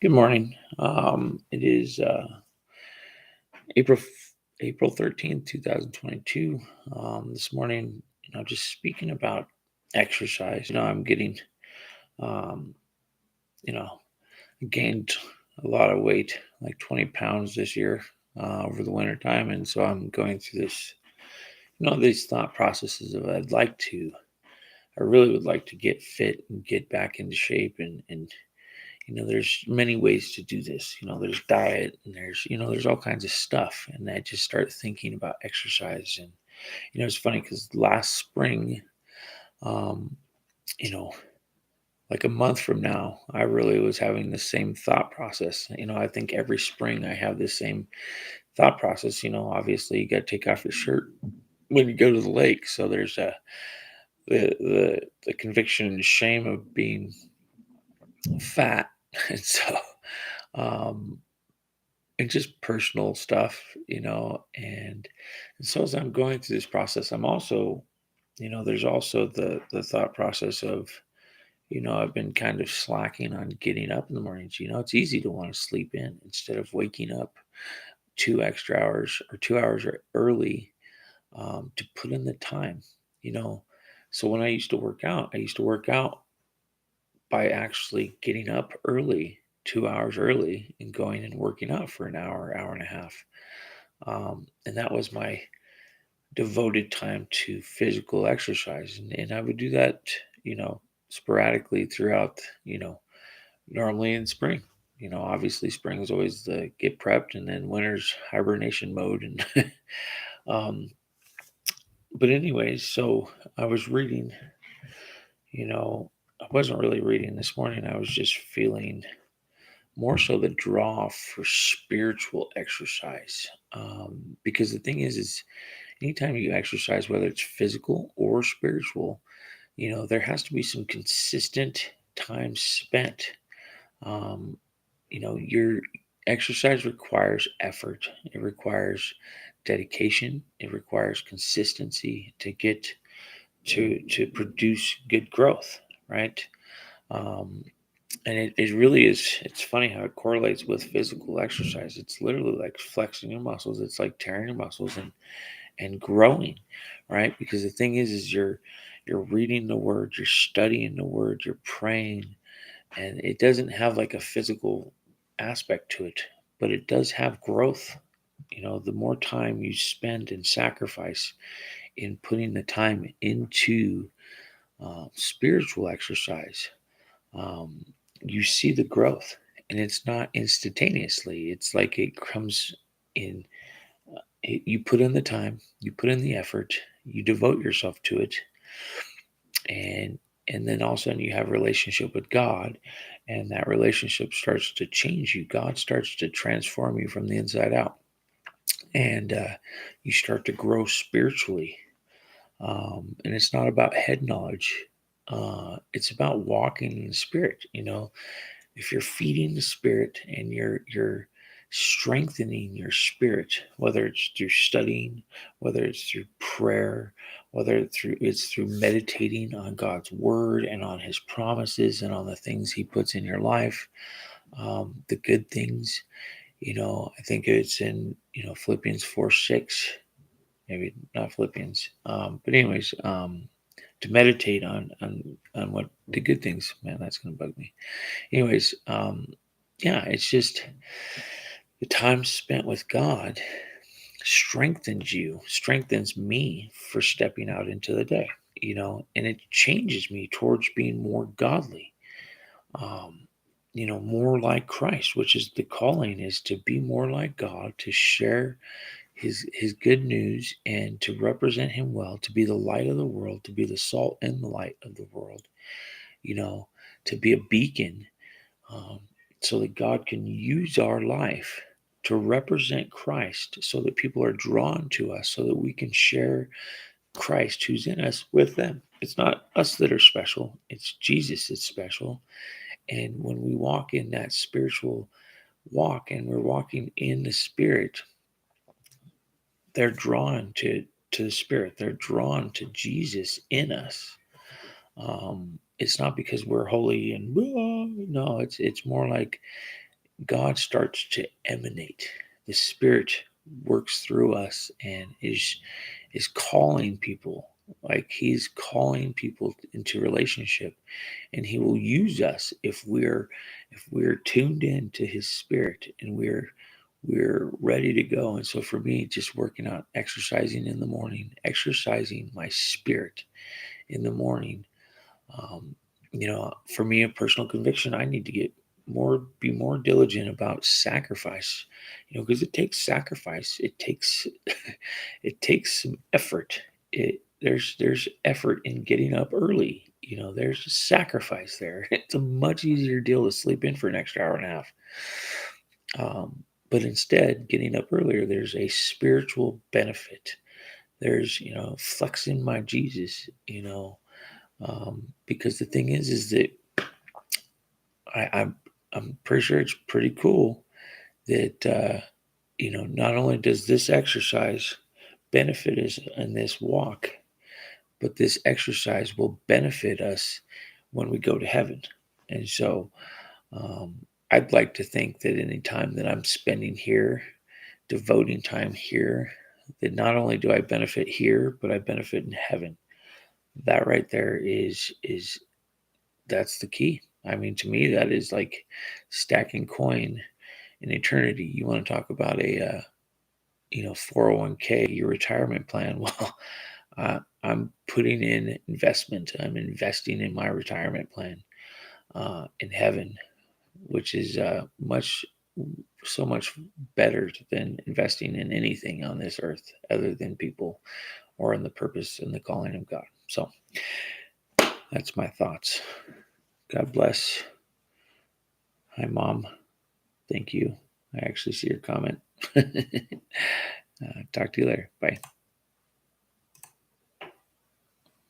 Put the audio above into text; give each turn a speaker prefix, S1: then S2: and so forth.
S1: Good morning. It is April April 13th, 2022. This morning, just speaking about exercise. I'm getting, um, you know, gained a lot of weight, like 20 pounds this year over the winter time, and so I'm going through this, these thought processes of I really would like to get fit and get back into shape and there's many ways to do this. There's diet and there's all kinds of stuff. And I just start thinking about exercise. And, it's funny because last spring, um, you know, like a month from now, I really was having the same thought process. I think every spring I have this same thought process. Obviously you got to take off your shirt when you go to the lake. So there's the conviction and shame of being fat. And so, um, and just personal stuff, and so as I'm going through this process, I'm also, there's also the thought process of, I've been kind of slacking on getting up in the mornings. It's easy to want to sleep in instead of waking up 2 extra hours or 2 hours early, to put in the time, you know. So when I used to work out by actually getting up early, 2 hours early, and going and working out for an hour, hour and a half. And that was my devoted time to physical exercise. And I would do that, you know, sporadically throughout, normally in spring. Obviously spring is always the get prepped and then winter's hibernation mode. And, um, but anyways, so I was reading, you know, I wasn't really reading this morning. I was just feeling more so the draw for spiritual exercise. Because the thing is anytime you exercise, whether it's physical or spiritual, there has to be some consistent time spent. Um, your exercise requires effort, it requires dedication, it requires consistency to get to produce good growth, right? Um, and it really is, it's funny how it correlates with physical exercise. It's literally like flexing your muscles, it's like tearing your muscles and growing, right? Because the thing is you're reading the word, you're studying the word, you're praying, and it doesn't have like a physical aspect to it, but it does have growth. The more time you spend and sacrifice in putting the time into spiritual exercise, um, you see the growth, and it's not instantaneously. It's like it comes in. You put in the time, you put in the effort, you devote yourself to it, and then all of a sudden you have a relationship with God, and that relationship starts to change you. God starts to transform you from the inside out, and you start to grow spiritually. And it's not about head knowledge. It's about walking in the spirit. If you're feeding the spirit and you're strengthening your spirit, whether it's through studying, whether it's through prayer, whether it's through meditating on God's word and on his promises and on the things he puts in your life, the good things. I think it's in Philippians 4:6, maybe not Philippians, but anyways, to meditate on what the good things. Man, that's gonna bug me. Anyways, yeah, it's just the time spent with God strengthens me for stepping out into the day, and it changes me towards being more godly, um, more like Christ, which is the calling, is to be more like God, to share his good news and to represent him well, to be the light of the world, to be the salt and the light of the world, you know, to be a beacon, um, so that God can use our life to represent Christ, so that people are drawn to us, so that we can share Christ who's in us with them. It's not us that are special, it's Jesus that's special. And when we walk in that spiritual walk and we're walking in the Spirit, they're drawn to the Spirit. They're drawn to Jesus in us. It's not because we're holy and no, it's more like God starts to emanate. The Spirit works through us and is calling people, like He's calling people into relationship, and He will use us if we're tuned in to His Spirit, and we're ready to go. And so for me, just working out, exercising in the morning, exercising my spirit in the morning. um, for me, a personal conviction, I need to be more diligent about sacrifice, because it takes sacrifice. It takes it takes some effort. There's effort in getting up early. There's a sacrifice there. It's a much easier deal to sleep in for an extra hour and a half. But instead, getting up earlier, there's a spiritual benefit. There's, flexing my Jesus, because the thing is that I'm pretty sure it's pretty cool that not only does this exercise benefit us in this walk, but this exercise will benefit us when we go to heaven. And so um, I'd like to think that any time that I'm spending here, devoting time here, that not only do I benefit here, but I benefit in heaven. That right there is that's the key. I mean, to me, that is like stacking coin in eternity. You want to talk about a 401k, your retirement plan? Well, I'm putting in investment. I'm investing in my retirement plan in heaven, which is so much better than investing in anything on this earth other than people or in the purpose and the calling of God. So that's my thoughts. God bless. Hi, Mom. Thank you. I actually see your comment. Talk to you later. Bye.